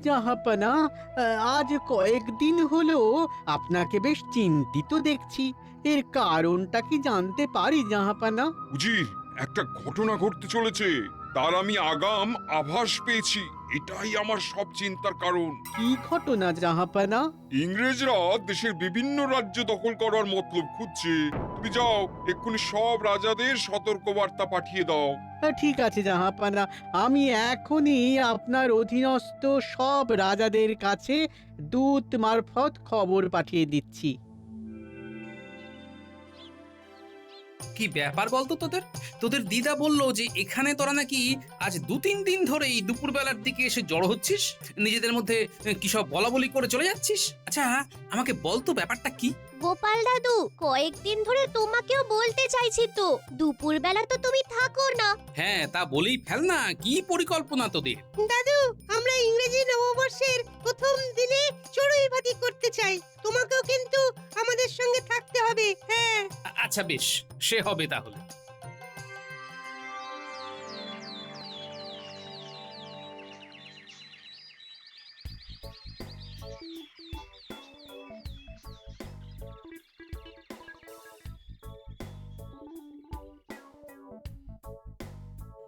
জাহাপনা, আজ কয়েকদিন হলো আপনাকে বেশ চিন্তিত দেখছি। এর কারণটা কি জানতে পারি জাহাপনা? উজির, একটা ঘটনা ঘটতে চলেছে, তার আমি আগাম আভাস পেয়েছি। এটাই আমার সব চিন্তার কারণ। কি ঘটনা জাহাপনা? ইংরেজরা দেশের বিভিন্ন রাজ্য দখল করার মতলব খুঁজছে। তুমি যাও, এক্ষুনি সব রাজাদের সতর্কবার্তা পাঠিয়ে দাও। ঠিক আছে জাহাপনা, আমি এখনই আপনার অধীনস্থ সব রাজাদের কাছে দূত মারফত খবর পাঠিয়ে দিচ্ছি। কি ব্যাপার বলতো তোদের? তোদের দিদা বলল যে এখানে তোরা নাকি আজ 2-3 দিন ধরেই দুপুরবেলার দিকে এসে জড়ো হচ্ছিস, নিজেদের মধ্যে কি সব বলাবলি করে চলে যাচ্ছিস। আচ্ছা, আমাকে বলতো ব্যাপারটা কি? গোপাল দাদু, কয়েকদিন ধরে তোমাকেও বলতে চাইছি তো, দুপুরবেলা তো তুমি থাকো না। হ্যাঁ, তা বলেই ফেল না, কি পরিকল্পনা তোদের? দাদু, আমরা ইংরেজি নববর্ষের প্রথম দিনে চড়ুই ভাতি করতে চাই। তোমাকেও কিন্তু আমাদের সঙ্গে থাকতে হবে। হ্যাঁ। আচ্ছা বেশ, সে হবে তাহলে।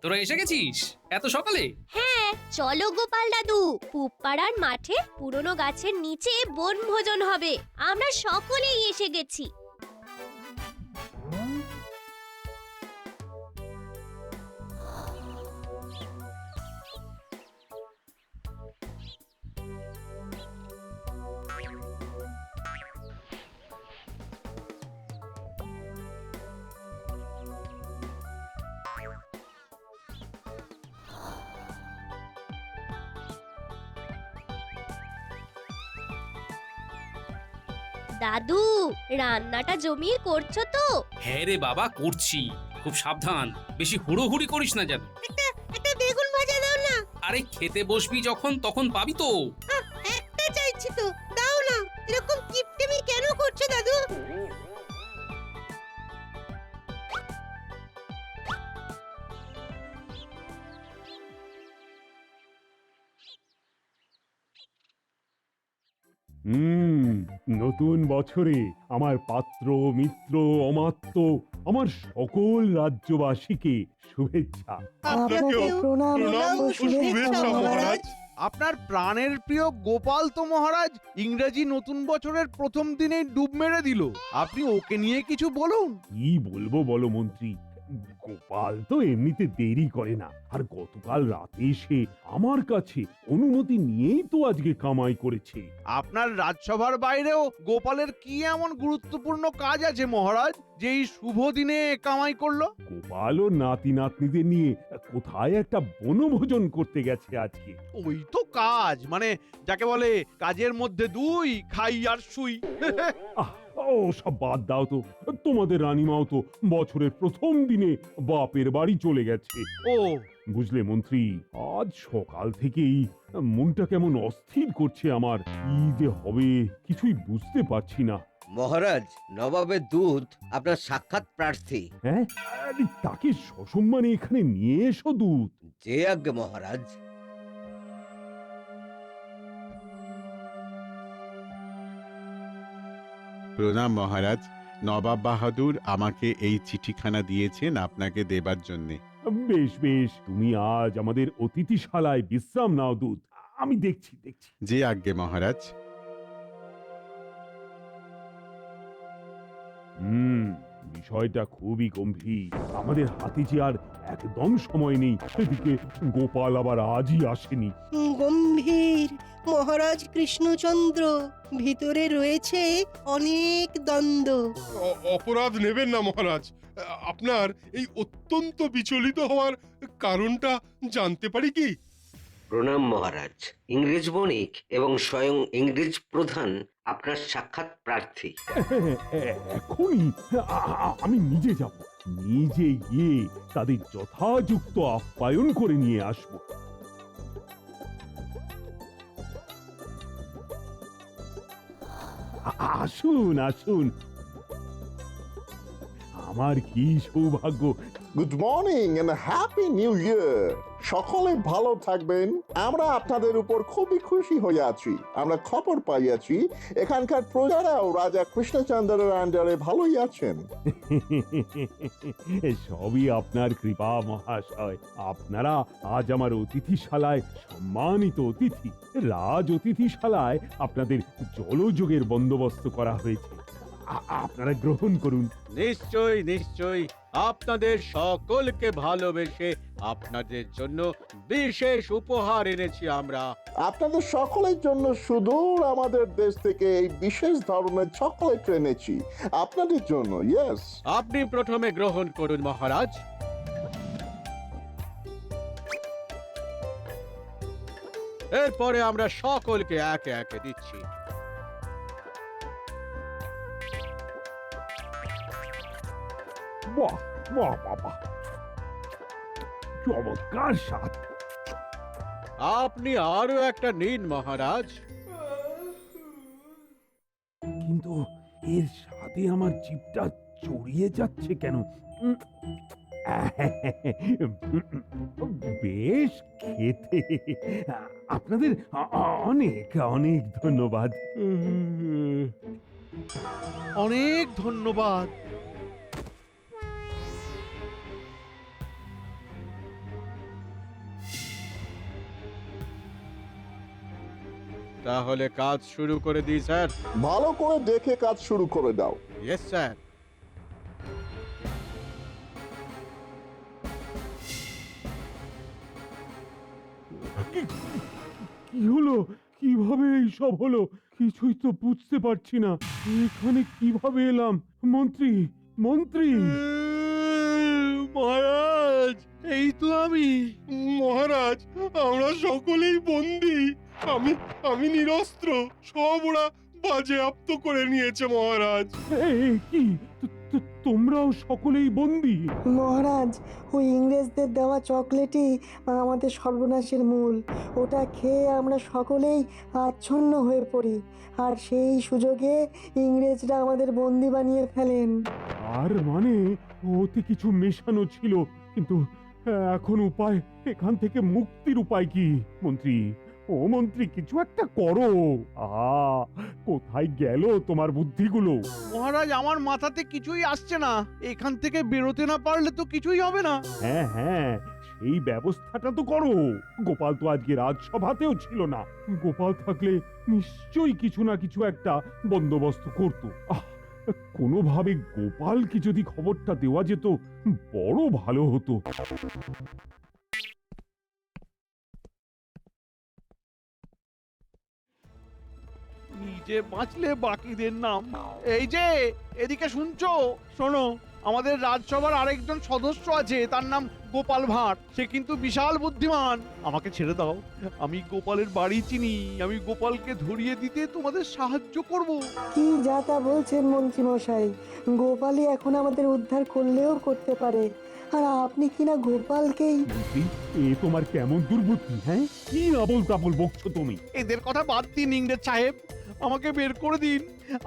তোরা এসে গেছিস এত সকালে? হ্যাঁ, চলো গোপাল দাদু, পুপাড়ার মাঠে পুরনো গাছের নিচে বনভোজন হবে। আমরা সকলেই এসে গেছি। দাদু, রান্নাটা জমিয়ে করছো তো? হ্যাঁ রে বাবা, করছি। খুব সাবধান, বেশি হুড়োহুড়ি করিস না যেন। একটা বেগুন ভাজা দাও না। আরে খেতে বসবি যখন তখন পাবি তো। একটা চাইছি তো, দাও না। এরকম কিপটেমি কেন করছো দাদু? নতুন বছরে আমার পাত্র মিত্র অমাত্য আমার সকল রাজ্যবাসীকে শুভেচ্ছা। আপনাকেও প্রণাম ও শুভেচ্ছা মহারাজ। আপনার প্রাণের প্রিয় গোপাল তো মহারাজ ইংরেজি নতুন বছরের প্রথম দিনেই ডুব মেরে দিল। আপনি ওকে নিয়ে কিছু বলুন। কি বলবো বলো মন্ত্রী, গোপাল তো এমনিতে দেরি করে না, আর গতকাল রাতে এসে আমার কাছে অনুমতি নিয়েই তো আজকে কামাই করেছে। আপনার রাজসভার বাইরেও গোপালের কি এমন গুরুত্বপূর্ণ কাজ আছে মহারাজ যে এই শুভ দিনে কামাই করলো? গোপাল ও নাতি নাতনিদের নিয়ে কোথায় একটা বনভোজন করতে গেছে আজকে। ওই তো কাজ, মানে যাকে বলে কাজের মধ্যে দুই, খাই আর শুই। আহ, ও সব বাদ দাও তো, তোমাদের রানীমাও তো বছরের প্রথম দিনে বাপের বাড়ি চলে গেছে। ও বুঝলে মন্ত্রী, আজ সকাল থেকেই মনটা কেমন অস্থির করছে আমার। কি যে হবে কিছুই বুঝতে পারছি না। মহারাজ, নবাবের দূত আপনার সাক্ষাৎ প্রার্থী। হ্যাঁ, আরে তাকে সসম্মানে এখানে নিয়ে এসো দূত। যে আজ্ঞে মহারাজ। প্রণাম মহারাজ, নবাব বাহাদুর আমাকে এই চিঠিখানা দিয়েছেন আপনাকে দেবার জন্যে। বেশ বেশ, তুমি আজ আমাদের অতিথিশালায় বিশ্রাম নাও দূত, আমি দেখছি। যে আজ্ঞে মহারাজ। বিষয়টা খুবই গম্ভীর, আমাদের হাতে যে আর একদম সময় নেই। এদিকে গোপাল আবার আজই আসেনি। গম্ভীর মহারাজ কৃষ্ণচন্দ্র, ভিতরে রয়েছে অনেক দ্বন্দ্ব। অপরাধ নেবেন না মহারাজ, আপনার এই অত্যন্ত বিচলিত হওয়ার কারণটা জানতে পারি কি? প্রণাম মহারাজ, ইংরেজ বণিক এবং স্বয়ং ইংরেজ প্রধান আপনার সাক্ষাৎ প্রার্থী। এখনই আমি নিজে যাব, নিজে গিয়ে তাদের যথাযুক্ত আপ্যায়ন করে নিয়ে আসব। আসুন আসুন, আমার কি সৌভাগ্য। Good morning and a happy new year. সকলে ভালো থাকবেন। আমরা আপনাদের উপর খুবই খুশি হয়ে আছি। আমরা খবর পাইয়াছি এখানকার প্রজারাও রাজা কৃষ্ণচন্দ্রের আন্ডারে ভালোই আছেন। সবই আপনার কৃপা মহাশয়। আপনারা আজ আমার অতিথিশালায় সম্মানিত অতিথি। রাজ অতিথিশালায় আপনাদের জলযোগের বন্দোবস্ত করা হয়েছে। আপনারা গ্রহণ করুন। নিশ্চয়ই নিশ্চয়ই, আপনাদের সকলকে ভালোবেসে আপনাদের জন্য বিশেষ উপহার এনেছি আমরা। আপনাদের সকলের জন্য সুদূর আমাদের দেশ থেকে এই বিশেষ ধরনের চকলেট এনেছি আপনাদের জন্য। ইয়েস, আপনি প্রথমে গ্রহণ করুন মহারাজ। এরপরে আমরা সকলকে একে একে দিচ্ছি। বাহ বাহ বাবা, চমৎকার স্বাদ। আপনি আরো একটা নিন মহারাজ। কিন্তু এর স্বাদে আমার জিভটা জড়িয়ে যাচ্ছে কেন? বেশ খেতে। আপনাদের অনেক অনেক ধন্যবাদ। অনেক ধন্যবাদ। তাহলে কাজ শুরু করে দিই স্যার। ভালো করে দেখে কাজ শুরু করে দাও। Yes sir. কি হলো? কিভাবে এইসব হলো? কিছুই তো বুঝতে পারছি না। এখানে কিভাবে এলাম? মন্ত্রী, মন্ত্রী! মহারাজ, এই তো আমি। মহারাজ, আমরা সকলেই বন্দী। আমি নিরস্ত্র। সব ওরা বাজেয়াপ্ত করে নিয়েছে মহারাজ। কি তোমরাও সকলেই বন্দী? মহারাজ, ওই ইংরেজদের দেওয়া চকলেটই আমাদের সর্বনাশের মূল। ওটা খেয়ে আমরা সকলেই আচ্ছন্ন হয়ে পড়ি, আর সেই সুযোগে ইংরেজরা আমাদের বন্দি বানিয়ে ফেলেন। আর মানে ওতে কিছু মেশানো ছিল, কিন্তু এখন উপায়, এখান থেকে মুক্তির উপায় কি? মন্ত্রী, ও মন্ত্রী, কিছু একটা করো। কোথায় গেল তোমার বুদ্ধিগুলো? মহারাজ, আমার মাথাতে কিছুই আসছে না। এখান থেকে বেরোতে না পারলে তো কিছুই হবে না। হ্যাঁ হ্যাঁ, সেই ব্যবস্থাটা তো করো। গোপাল তো আজকে রাজসভাতেও ছিল না। গোপাল থাকলে নিশ্চয়ই কিছু না কিছু একটা বন্দোবস্ত করত। কোনোভাবে গোপালকে যদি খবরটা দেওয়া যেত, বড় ভালো হতো। নিজে বাঁচলে বাকিদের নাম। এই যে, এদিকে শুনছো? শোনো, আমাদের রাজসভার আরেকজন সদস্য আছে, তার নাম গোপাল ভাঁড়। সে কিন্তু বিশাল বুদ্ধিমান। আমাকে ছেড়ে দাও, আমি গোপালের বাড়ি চিনি। আমি গোপালকে ধরিয়ে দিতে তোমাদের সাহায্য করব। কি যা তা বলছেন মন্ত্রী মশাই? গোপালই এখন আমাদের উদ্ধার করলেও করতে পারে, আর আপনি কিনা গোপালকেই। মন্ত্রী, এ তোমার কেমন দুর্বুদ্ধি? হ্যাঁ, কি আবল তাবল বকছো তুমি? এদের কথা বাদ দিন ইংরেজ সাহেব, আমাকে বের করে দিন।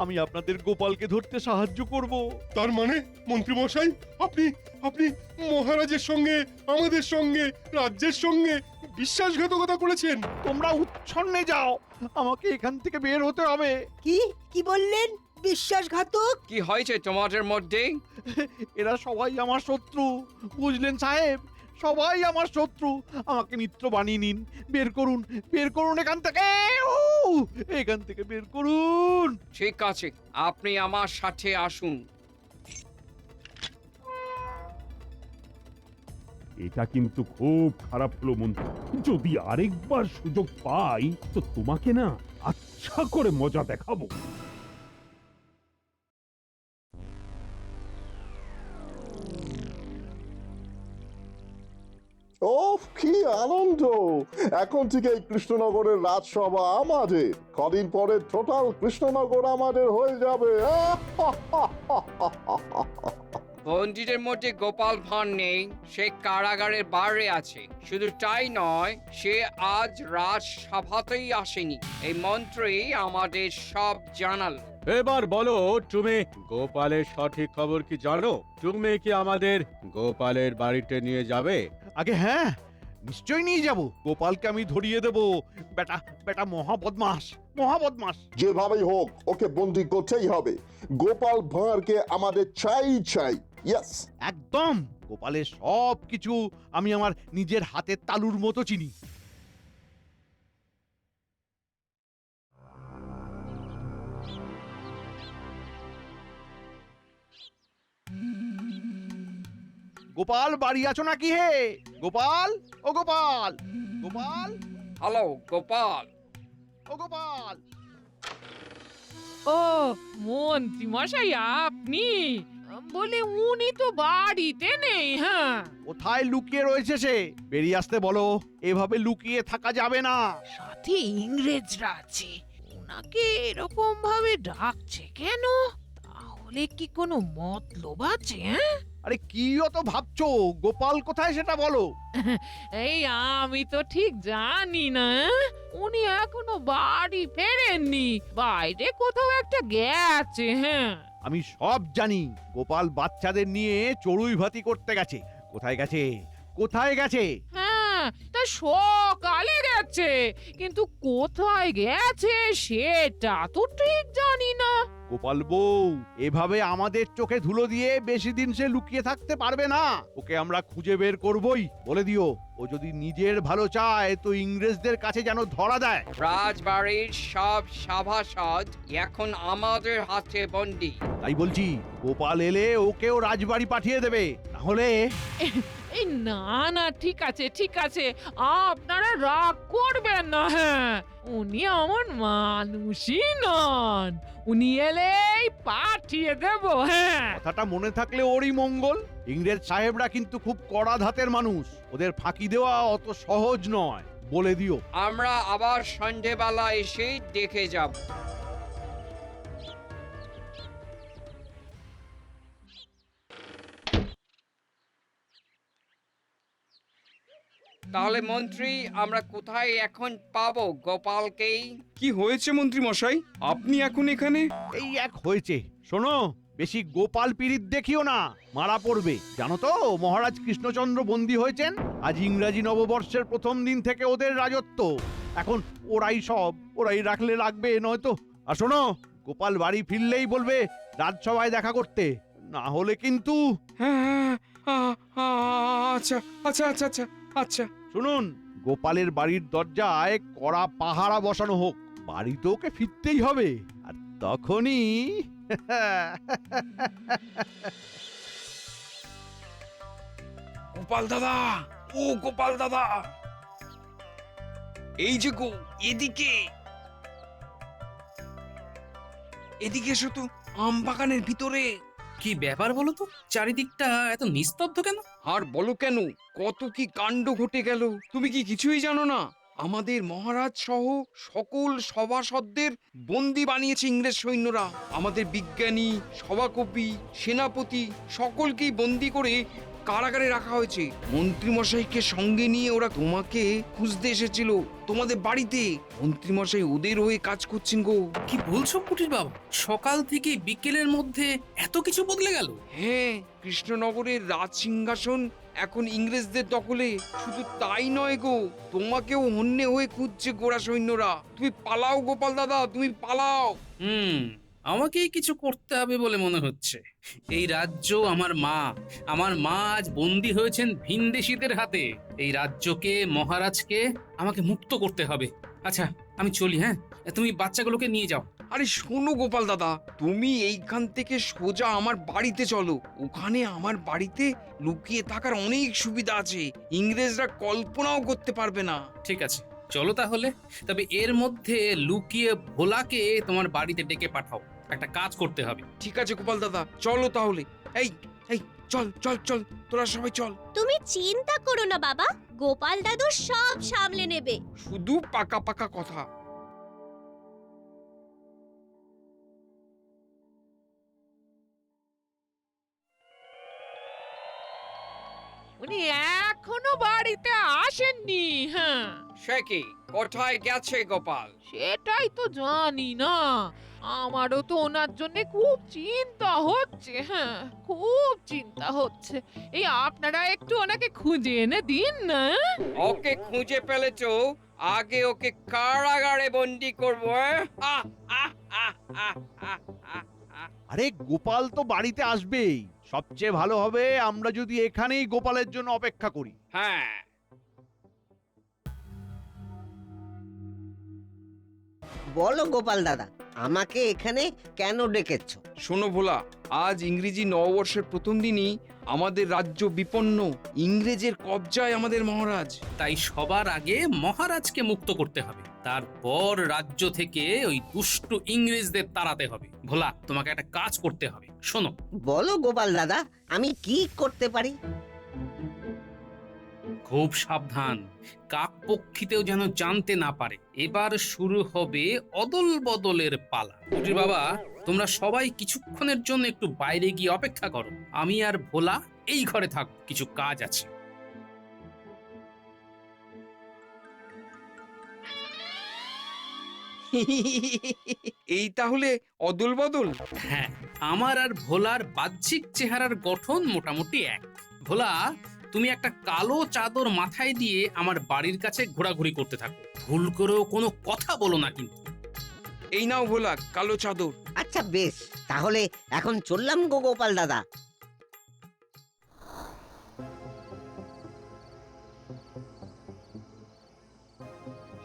আমি আপনাদের গোপালকে ধরতে সাহায্য করব। তার মানে মন্ত্রী মশাই, আপনি আপনি মহারাজের সঙ্গে, আমাদের সঙ্গে, রাজ্যের সঙ্গে বিশ্বাসঘাতকতা করেছেন। তোমরা উচ্ছন্নে যাও, আমাকে এখান থেকে বের হতে হবে। কি বললেন? বিশ্বাসঘাতক? কি হয়েছে তোমাদের মধ্যে? এরা সবাই আমার শত্রু, বুঝলেন সাহেব? সবাই আমার শত্রু। আমাকে মিত্র বানিয়ে নিন। বের করুন, বের করুন এখান থেকে। এখান থেকে বের করুন। ঠিক আছে, আপনি আমার সাথে আসুন। এটা কিন্তু খুব খারাপ হলো মন্ত্রী। যদি আরেকবার সুযোগ পাই, তো তোমাকে না আচ্ছা করে মজা দেখাবো। ওফ, কি আনন্দ! এখন থেকে এই কৃষ্ণনগরের রাজসভা আমাদের। কদিন পরে টোটাল কৃষ্ণনগর আমাদের হয়ে যাবে। বন্দীদের মধ্যে গোপাল ভাঁড় নেই, সে কারাগারের বাইরে আছে। শুধু তাই নয়, সে আজ রাজসভাতেই আসেনি। এই মন্ত্রী আমাদের সব জানাল। এবার বলো, তুমি গোপালের সঠিক খবর কি জানো? তুমি কি আমাদের গোপালের বাড়িতে নিয়ে যাবে? আগে হ্যাঁ, নিশ্চয়ই নিয়ে যাব। গোপালকে আমি ধরিয়ে দেব। বেটা বেটা মহা বদমাস, মহা বদমাস। যেভাবেই হোক ওকে বন্দি করতেই হবে। গোপাল ভাঁড়কে আমাদের চাই চাই। ইয়েস। একদম। গোপালের সব কিছু আমি আমার নিজের হাতের তালুর মতো চিনি। গোপাল বাড়ি আছো নাকি হে? গোপাল, ও গোপাল, গোপাল, হ্যালো গোপাল। ও গোপাল। ও মন্ত্রী মশাই আপনি? বলে উনি তো বাড়িতে নেই। হ্যাঁ, কোথায় লুকিয়ে রয়েছে সে? বেরিয়ে আসতে বলো। এভাবে লুকিয়ে থাকা যাবে না। সাথে ইংরেজরা আছে, ওনাকে এরকম ভাবে ডাকছে কেন? তাহলে কি কোনো মতলব আছে? হ্যাঁ, আরে কি অত ভাবছো? গোপাল কোথায় সেটা বলো। এই আমি তো ঠিক জানি না। উনি এখনো বাড়ি ফেরেননি, বাইরে কোথাও একটা গেছে। হ্যাঁ, আমি সব জানি। গোপাল বাচ্চাদের নিয়ে চড়ুই ভাতি করতে গেছে। কোথায় গেছে? কোথায় গেছে? হ্যাঁ, তা সকালে গেছে, কিন্তু কোথায় গেছে সেটা তো ঠিক জানি না। গোপাল বউ, এভাবে আমাদের চোখে ধুলো দিয়ে বেশি দিন সে লুকিয়ে থাকতে পারবে না। ওকে আমরা খুঁজে বের করবই। বলে দিও, ও যদি নিজের ভালো চায় তো ইংরেজদের কাছে যেন ধরা দেয়। রাজবাড়ির সব সভাসদ এখন আমাদের হাতে বন্দী। তাই বলছি, গোপাল এলে ওকেও রাজবাড়ি পাঠিয়ে দেবে। তাহলে এই না না, ঠিক আছে ঠিক আছে, আপনারা রাগ করবেন না। হ্যাঁ, উনি আমার মানুষই নন, উনি এলেই পাঠিয়ে দেব। হ্যাঁ, কথাটা মনে থাকলে ওরই মঙ্গল। ইংরেজ সাহেবরা কিন্তু খুব কড়া ধাতের মানুষ, ওদের ফাঁকি দেওয়া অত সহজ নয়। বলে দিও। আমরা আবার সন্ধেবেলা এসে দেখে যাব। তাহলে মন্ত্রী, আমরা কোথায় এখন পাবো গোপালকে? কি হয়েছে মন্ত্রী মশাই, আপনি এখন এখানে? এই এক হয়েছে। শোনো, বেশি গোপাল পীড়িত দেখিও না, মারা পড়বে। জানো তো মহারাজ কৃষ্ণচন্দ্র বন্দী হয়েছেন। আজ ইংরাজি নববর্ষের প্রথম দিন থেকে ওদের রাজত্ব। এখন ওরাই রাখলে রাখবে, নয়তো। আর শোনো, গোপাল বাড়ি ফিরলেই বলবে রাজসভায় দেখা করতে, না হলে কিন্তু। হ্যাঁ, আচ্ছা আচ্ছা আচ্ছা আচ্ছা আচ্ছা। শুনুন, গোপালের বাড়ির দরজায় কড়া পাহারা বসানো হোক। বাড়িতে ওকে ফিরতেই হবে। আর তখনই গোপাল দাদা, ও গোপাল দাদা, এই যে গো, এদিকে এদিকে এসো তো, আম বাগানের ভিতরে। কি ব্যাপার বলো তো, চারিদিকটা এত নিস্তব্ধ কেন? আর বলো কেন, কত কি কাণ্ড ঘটে গেল। তুমি কি কিছুই জানো না? আমাদের মহারাজ সহ সকল সভাসদদের বন্দী বানিয়েছে ইংরেজ সৈন্যরা। আমাদের বিজ্ঞানী, সভাকবি, সেনাপতি সকলকেই বন্দী করে কারাগারে রাখা হয়েছে। মন্ত্রীমশাইকে সঙ্গে নিয়ে ওরা তোমাকে খুঁজতে এসেছিল, তোমাদের বাড়িতে। মন্ত্রীমশাই ওদের হয়ে কাজ করছেন গো। কি বলছো কুটির বাবু, সকাল থেকে বিকেলের মধ্যে এত কিছু বদলে গেল? হ্যাঁ, কৃষ্ণনগরের রাজ সিংহাসন এখন ইংরেজদের দখলে। শুধু তাই নয় গো, তোমাকেও হন্যে হয়ে খুঁজছে গোরা সৈন্যরা। তুমি পালাও গোপাল দাদা, তুমি পালাও। আমাকেই কিছু করতে হবে বলে মনে হচ্ছে। এই রাজ্য আমার মা আজ বন্দী হয়েছেন ভিনদেশীদের হাতে। এই রাজ্যকে, মহারাজকে আমাকে মুক্ত করতে হবে। আচ্ছা, আমি চলি। হ্যাঁ, তুমি বাচ্চাগুলোকে নিয়ে যাও। আরে শোনো গোপাল দাদা, তুমি এইখান থেকে সোজা আমার বাড়িতে চলো। ওখানে আমার বাড়িতে লুকিয়ে থাকার অনেক সুবিধা আছে, ইংরেজরা কল্পনাও করতে পারবে না। ঠিক আছে, চলো তাহলে। তবে এর মধ্যে লুকিয়ে ভোলাকে তোমার বাড়িতে ডেকে পাঠাও, একটা কাজ করতে হবে। ঠিক আছে গোপাল দাদা, চলো তাহলে। এই এই চল চল চল, তোরা সবাই চল। তুমি চিন্তা করো না বাবা, গোপাল দাদু সব সামলে নেবে। শুধু পাকা পাকা কথা। উনি এখনো বাড়িতে আসেননি। হ্যাঁ, সে কি, কোথায় গেছে গোপাল? সেটাই তো জানি না। আমারও তো ওনার জন্য খুব চিন্তা হচ্ছে, হ্যাঁ খুব চিন্তা হচ্ছে। এই আপনারা একটু ওনাকে খুঁজে এনে দিন না। ওকে খুঁজে পেলেছো, আগে ওকে কারাগারে বন্দি করবো। আরে গোপাল তো বাড়িতে আসবেই, সবচেয়ে ভালো হবে আমরা যদি এখানেই গোপালের জন্য অপেক্ষা করি। হ্যাঁ, বলো গোপাল দাদা, আমাকে এখানে কেন ডেকেছো? শোনো ভোলা, আজ ইংরেজি নববর্ষের প্রথম দিনই আমাদের রাজ্য বিপন্ন, ইংরেজের কবজায় আমাদের মহারাজ। তাই সবার আগে মহারাজকে মুক্ত করতে হবে, তারপর রাজ্য থেকে ওই দুষ্টু ইংরেজদের তাড়াতে হবে। ভোলা, তোমাকে একটা কাজ করতে হবে, শোনো। বলো গোপাল দাদা, আমি কি করতে পারি? খুব সাবধান, কাক পক্ষীতেও যেন জানতে না পারে। এবার শুরু হবে অদল বদলের পালা। কুটির বাবা, তোমরা সবাই কিছুক্ষণের জন্য একটু বাইরে গিয়ে অপেক্ষা করো। আমি আর ভোলা এই ঘরে থাকবো, কিছু কাজ আছে। এই তাহলে অদল বদল? হ্যাঁ, আমার আর ভোলার বাহ্যিক চেহারার গঠন মোটামুটি এক। ভোলা, তুমি একটা কালো চাদর মাথায় দিয়ে আমার বাড়ির কাছে ঘোরাঘুরি করতে থাকো, ভুল করেও কোনো কথা বলো না কিন্তু। এই নাও ভোলা, কালো চাদর। আচ্ছা বেশ, তাহলে এখন চললাম গো গোপাল দাদা।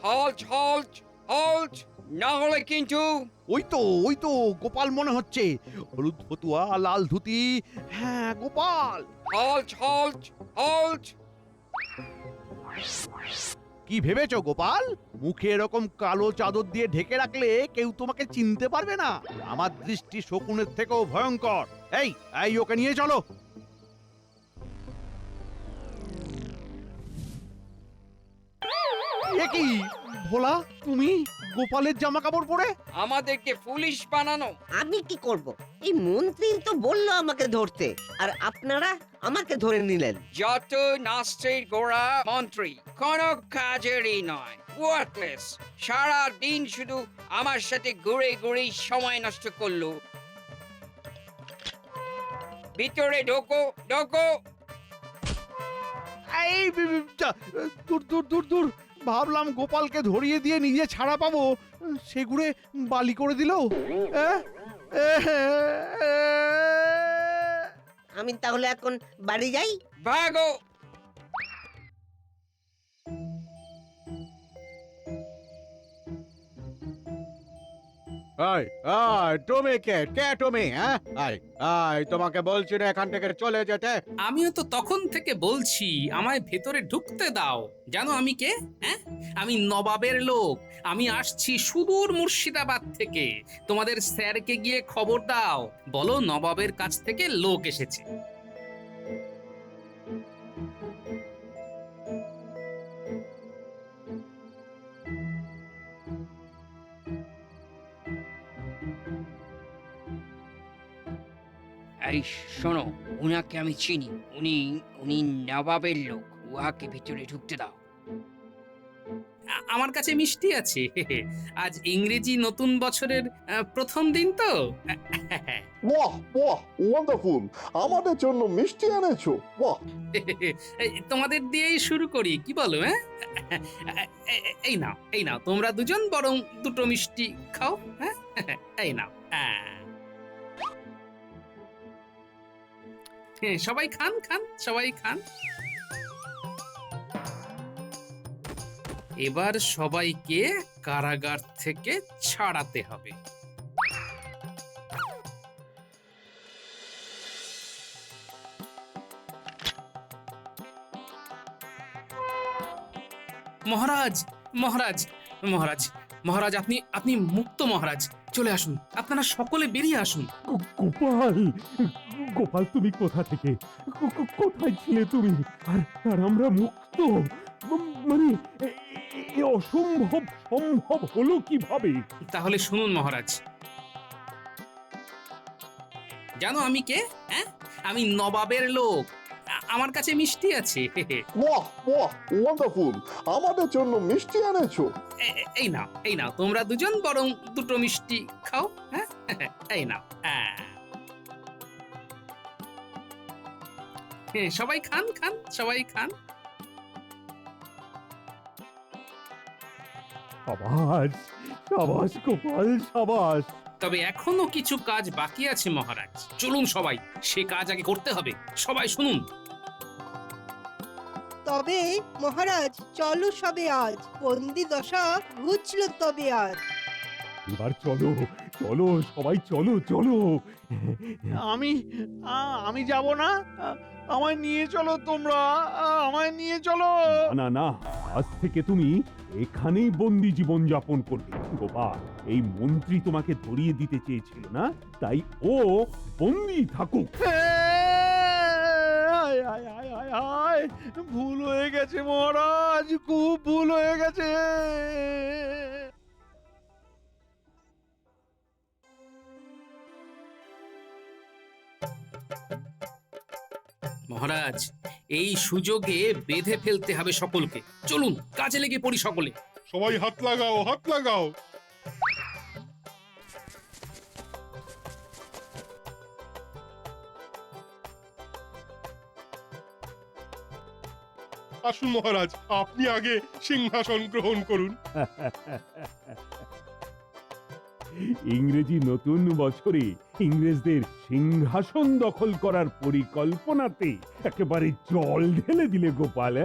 হল্ট হল্ট হল্ট, না হলে কিন্তু। ওই তো গোপাল মনে হচ্ছে, হলুদ ফতুয়া, লাল ধুতি, হ্যাঁ গোপাল। Halt halt halt. কি ভেবেছো গোপাল, মুখে এরকম কালো চাদর দিয়ে ঢেকে রাখলে কেউ তোমাকে চিনতে পারবে না? আমার দৃষ্টি শকুনের থেকেও ভয়ঙ্কর। এই ওকে নিয়ে চলো। এ কি ভোলা, তুমি গোপালের জামা কাপড় পরে? আমাদেরকে পুলিশ বানানো? আমি কি করব? এই মন্ত্রী তো বললো আমাকে ধরতে, আর আপনারা আমাকে ধরে নিলেন। যত নাস্তির গোড়া মন্ত্রী, কোনো কাজেরই নয়, ওয়ার্থলেস। সারা দিন শুধু আমার সাথে ঘুরে ঘুরে সময় নষ্ট করলো। ভিতরে ঢোকো ঢোকো। এই দূর, ভাবলাম গোপালকে ধরিয়ে দিয়ে নিজে ছাড়া পাবো, সেগুড়ে বালি করে দিল। আমি তাহলে এখন বাড়ি যাই। ভাগো। তুমি কে তুমি? তোমাকে বলছি না এখান থেকে চলে যেতে। আমিও তো তখন থেকে বলছি আমায় ভেতরে ঢুকতে দাও। জানো আমি কে? হ্যাঁ, আমি নবাবের লোক। আমি আসছি সুদূর মুর্শিদাবাদ থেকে। তোমাদের স্যারকে গিয়ে খবর দাও, বলো নবাবের কাছ থেকে লোক এসেছে। এই শোনো, উনাকে আমি চিনি, উনি উনি নবাবের লোক। উহাকে ভিতরে ঢুকতে দাও। আমার কাছে মিষ্টি আছে। আজ ইংরেজি নতুন বছরের প্রথম দিন তো। বাহ বাহ, ওয়ান্ডারফুল! আমাদের জন্য মিষ্টি এনেছো, বাহ। তোমাদের দিয়েই শুরু করি, কি বলো? হ্যাঁ, এই নাও তোমরা দুজন বরং দুটো মিষ্টি খাও। হ্যাঁ, এই নাও। সবাই খান, সবাই খান। এবার সবাইকে কারাগার থেকে ছাড়াতে হবে। মহারাজ, মহারাজ, মহারাজ, মহারাজ, আপনি মুক্ত মহারাজ। চলে আসুন, আপনারা সকলে বেরিয়ে আসুন। গোপাল তুমি কোথা থেকে, কোথায় ছিলে তুমি? আর আমরা মুক্ত, মানে এ অসম্ভব সম্ভব হলো কিভাবে? তাহলে শুনুন মহারাজ, জানো আমি কে? হ্যাঁ, আমি নবাবের লোক। আমার কাছে মিষ্টি আছে বাহ বাহ ওয়ান্ডারফুল, আমাদের জন্য মিষ্টি এনেছো। এই নাও, এই নাও, তোমরা দুজন বরং দুটো মিষ্টি খাও। হ্যাঁ এই নাও। সবাই খান খান, সবাই খান। সাবাস সাবাস গোপাল সাবাস। তবে এখনো কিছু কাজ বাকি আছে মহারাজ, চলুন সবাই, সে কাজ আগে করতে হবে। সবাই শুনুন। তবে মহারাজ চলো সবে আজ, বন্দি দশা ঘুচল তবে আজ। এবার চলো চলো সবাই চলো চলো। আমি যাব না, আমায় নিয়ে চলো তোমরা, আমায় নিয়ে চলো। না না, আজ থেকে তুমি এখানেই বন্দি জীবন যাপন করবে গোপাল। এই মন্ত্রী তোমাকে ধরিয়ে দিতে চেয়েছিল না, তাই ও বন্দি থাকুক। আয়, আয়, আয়, আয়, আয়, ভুল হয়ে গেছে মহারাজ, খুব ভুল হয়ে গেছে। মহারাজ, এই সুযোগে বেঁধে ফেলতে হবে সকলকে। চলুন কাজে লেগে পড়ি সকলে। সবাই হাত লাগাও, হাত লাগাও। আসুন মহারাজ, আপনি আগে সিংহাসন গ্রহণ করুন। ইংরেজি নতুন বছরে ইংরেজদের সিংহাসন দখল করার পরিকল্পনাতে একেবারে জল ঢেলে দিলে গোপাল।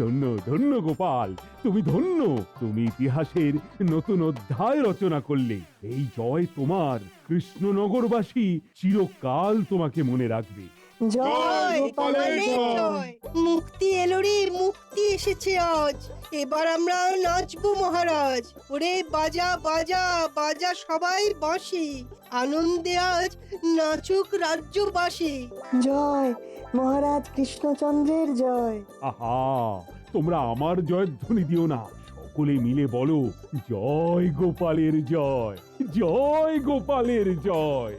ধন্য ধন্য গোপাল, তুমি ধন্য। তুমি ইতিহাসের নতুন অধ্যায় রচনা করলে। এই জয় তোমার, কৃষ্ণনগরবাসী চিরকাল তোমাকে মনে রাখবে। জয় গোপালের জয়। মুক্তি এলো রে, মুক্তি এসেছে আজ। এবার আমরা নাচবো মহারাজ। ওরে বাজা বাজা বাজা সবাই বাঁশি, আনন্দে আজ নাচুক রাজ্যবাসী। জয় মহারাজ কৃষ্ণচন্দ্রের জয়। আহা, তোমরা আমার জয়ধ্বনি দিও না, সকলে মিলে বলো জয় গোপালের জয়, জয় গোপালের জয়।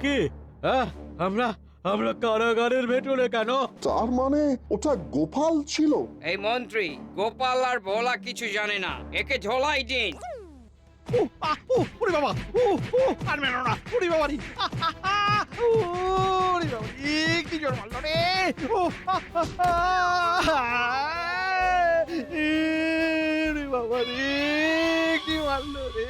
কি আমরা আমরা কারাগারের ভেতরে কেন? তার মানে ওটা গোপাল ছিল? এই মন্ত্রী গোপাল আর বলা কিছু জানে না, একে ঝোলাই দিন। ওরে বাবা, আর মেলো না, ওরে বাবা রে, ওরে বাবা রে, কি জোর মারলো রে, ওরে বাবা রে, কি মারলো রে।